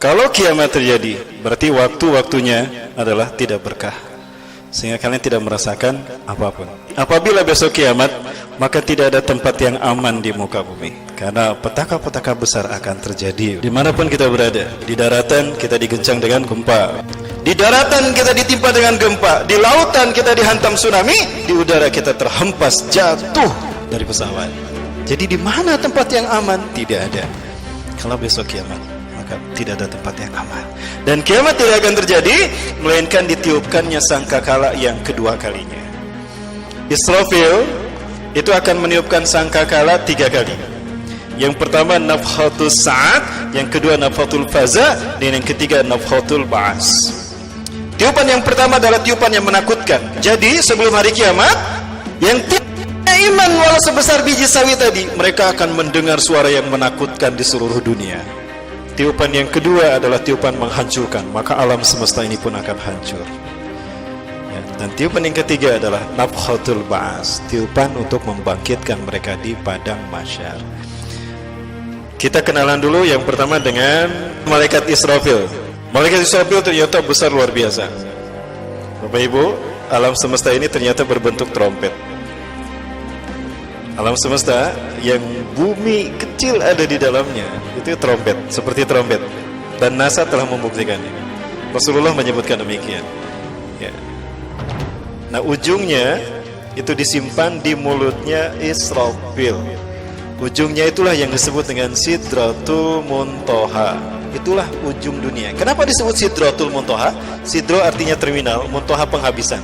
Kalau kiamat terjadi, berarti waktu-waktunya adalah tidak berkah, sehingga kalian tidak merasakan apapun. Apabila besok kiamat, maka tidak ada tempat yang aman di muka bumi, karena petaka-petaka besar akan terjadi dimanapun kita berada. Di daratan kita digencang dengan gempa, di daratan kita ditimpa dengan gempa, di lautan kita dihantam tsunami, di udara kita terhempas jatuh dari pesawat. Jadi di mana tempat yang aman? Tidak ada. Kalau besok kiamat, maka tidak ada tempat yang aman. Dan kiamat tidak akan terjadi melainkan ditiupkannya sangkakala yang kedua kalinya. Israfil itu akan meniupkan sangkakala 3 kali. Yang pertama nafhatus sa'at, yang kedua nafhatul faza, dan yang ketiga nafhatul ba'as. Tiupan yang pertama adalah tiupan yang menakutkan. Jadi sebelum hari kiamat, yang tidak iman walau sebesar biji sawi tadi, mereka akan mendengar suara yang menakutkan di seluruh dunia. Tiupan yang kedua adalah tiupan menghancurkan, maka alam semesta ini pun akan hancur. Ya, dan tiupan yang ketiga adalah nafhatul ba'as, tiupan untuk membangkitkan mereka di padang mahsyar. Kita kenalan dulu yang pertama dengan malaikat Israfil. Malaikat Israfil ternyata besar luar biasa. Bapak Ibu, alam semesta ini ternyata berbentuk trompet. Alam semesta yang bumi kecil ada di dalamnya itu trompet, seperti trompet. Dan NASA telah membuktikannya. Rasulullah menyebutkan demikian. Ya. Nah, ujungnya itu disimpan di mulutnya Israfil. Ujungnya itulah yang disebut dengan Sidratul Muntaha. Itulah ujung dunia. Kenapa disebut Sidratul Muntaha? Sidro artinya terminal, Muntaha penghabisan.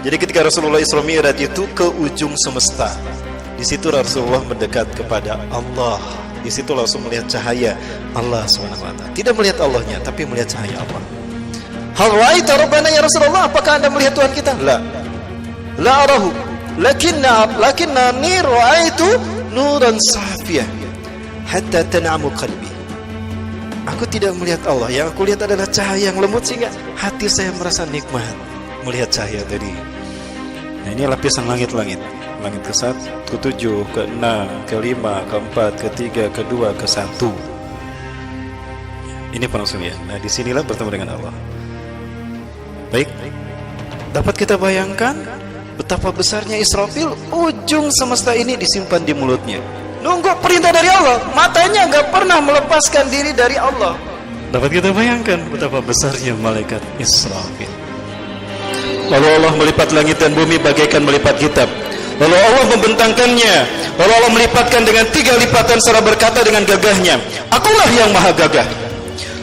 Jadi ketika Rasulullah Isra Mi'raj itu ke ujung semesta. Di situ Rasulullah mendekat kepada Allah. Di situ langsung melihat cahaya Allah SWT. Tidak melihat Allahnya, tapi melihat cahaya Allah. Hal ra'aita rabbana ya Rasulullah? Apakah Anda melihat Tuhan kita? La arahu. Lakinnani ra'aitu nuran safiyah hatta tan'amu qalbi. Aku tidak melihat Allah. Yang aku lihat adalah cahaya yang lembut sehingga hati saya merasa nikmat melihat cahaya tadi. Nah, ini lapisan langit-langit. Langit ke-1, ke-7, ke-6, ke-5, ke-4, ke-3, ke-2, ke-1. Ini pengusungan. Nah, disinilah bertemu dengan Allah. Baik. Dapat kita bayangkan betapa besarnya Israfil. Ujung semesta ini disimpan di mulutnya. Nunggu perintah dari Allah. Matanya nggak pernah melepaskan diri dari Allah. Dapat kita bayangkan betapa besarnya malaikat Israfil. Lalu Allah melipat langit dan bumi bagaikan melipat kitab. Lalu Allah membentangkannya. Lalu Allah melipatkan dengan 3 lipatan serta berkata dengan gagahnya, Akulah yang maha gagah.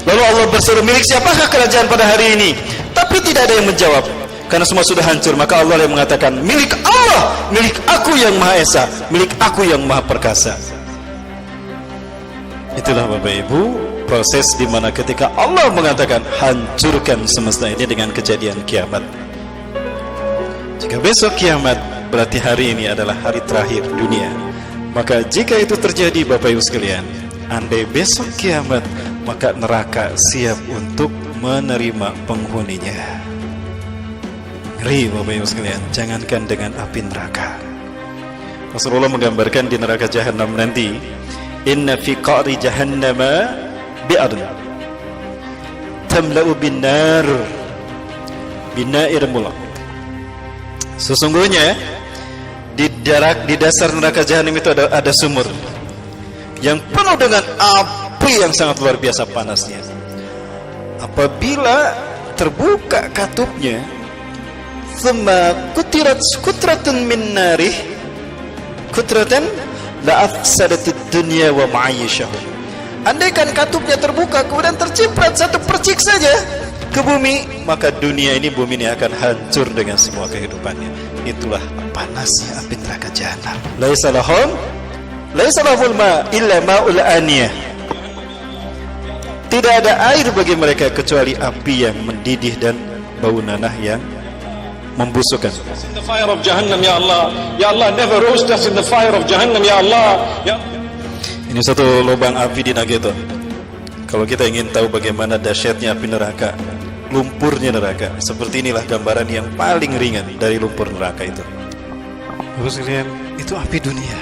Lalu Allah berseru, milik siapakah kerajaan pada hari ini? Tapi tidak ada yang menjawab, karena semua sudah hancur. Maka Allah yang mengatakan, milik Allah, milik aku yang maha esa, milik aku yang maha perkasa. Itulah Bapak Ibu, proses di mana ketika Allah mengatakan hancurkan semesta ini dengan kejadian kiamat. Jika besok kiamat, berarti hari ini adalah hari terakhir dunia. Maka jika itu terjadi Bapak Ibu sekalian, andai besok kiamat, maka neraka siap untuk menerima penghuninya. Ngeri Bapak Ibu sekalian, jangankan dengan api neraka. Rasulullah menggambarkan di neraka Jahannam nanti, inna fi qa'ri jahannama bi'adun tamla'u bin-nar bin-na'ir mulak. Sesungguhnya di dasar neraka Jahannam itu ada sumur yang penuh dengan api yang sangat luar biasa panasnya. Apabila terbuka katupnya, thumma kutirat kutratun min narih kutratan la afsadatid dunya wa ma'ayyishahu. Andaikan katupnya terbuka kemudian terciprat satu percik saja ke bumi, maka dunia ini, bumi ini akan hancur dengan semua kehidupannya. Itulah panasnya api neraka Jahannam. Laisa lahul ma illa ma'ul aniyah. Tidak ada air bagi mereka kecuali api yang mendidih dan bau nanah yang membusukkan. In the fire of Jahannam ya Allah. Ya Allah, never roast us in the fire of Jahannam ya Allah. Ini satu lubang api di Nageto. Kalau kita ingin tahu bagaimana dahsyatnya api neraka, lumpurnya neraka, seperti inilah gambaran yang paling ringan dari lumpur neraka itu. Bapak sekalian, itu api dunia.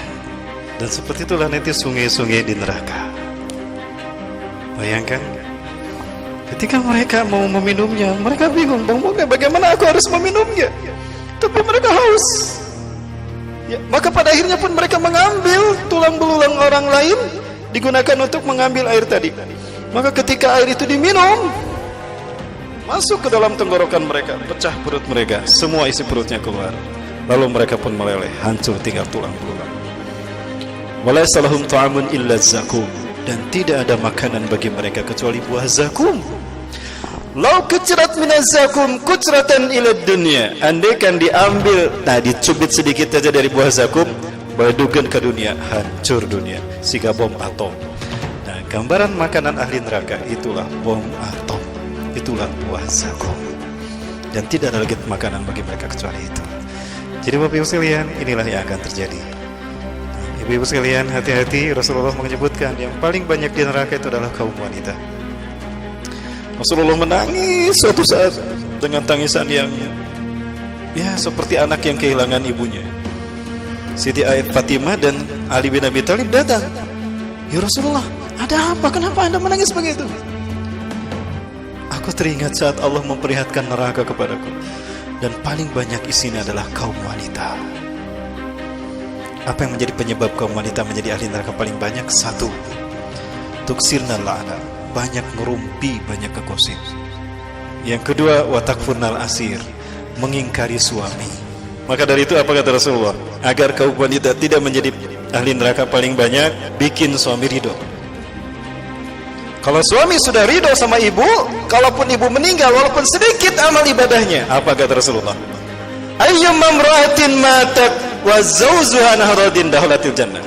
Dan seperti itulah nanti sungai-sungai di neraka. Bayangkan, Ketika mereka mau meminumnya, mereka bingung, bagaimana aku harus meminumnya? Tapi mereka haus. Ya, maka pada akhirnya pun mereka mengambil tulang belulang orang lain, digunakan untuk mengambil air tadi. Maka ketika air itu diminum, masuk ke dalam tenggorokan mereka, pecah perut mereka, semua isi perutnya keluar. Lalu mereka pun meleleh, hancur tinggal tulang belulang. Walaysa lahum ta'amun illa zakum, dan tidak ada makanan bagi mereka kecuali buah zakum. Lau kucrat minaz zakum kucratan ila dunya, andaikan diambil, dicubit sedikit saja dari buah zakum, badukan ke dunia, hancur dunia, sehingga bom atom. Nah, gambaran makanan ahli neraka itulah bom atom, itulah buah zakum, dan tidak ada lagi makanan bagi mereka kecuali itu. Jadi Bapak Ibu sekalian, inilah yang akan terjadi. Ibu-ibu sekalian, hati-hati. Rasulullah menyebutkan yang paling banyak di neraka itu adalah kaum wanita. Rasulullah menangis suatu saat dengan tangisan yang seperti anak yang kehilangan ibunya. Siti Fatimah dan Ali bin Abi Thalib datang. Ya Rasulullah, ada apa? Kenapa Anda menangis begitu? Aku teringat saat Allah memperlihatkan neraka kepadaku, dan paling banyak isinya adalah kaum wanita. Apa yang menjadi penyebab kaum wanita menjadi ahli neraka paling banyak? Satu, tuksirna la'ana, banyak ngerumpi, banyak kegosip. Yang kedua, watakfurnal asir, mengingkari suami. Maka dari itu apa kata Rasulullah? Agar kaum wanita tidak menjadi ahli neraka paling banyak, bikin suami ridho. Kalau suami sudah ridho sama ibu, kalaupun ibu meninggal walaupun sedikit amal ibadahnya, apa kata Rasulullah? Ayyum mamra'atin matat wa zawjuha nahradin dakhalatil jannah.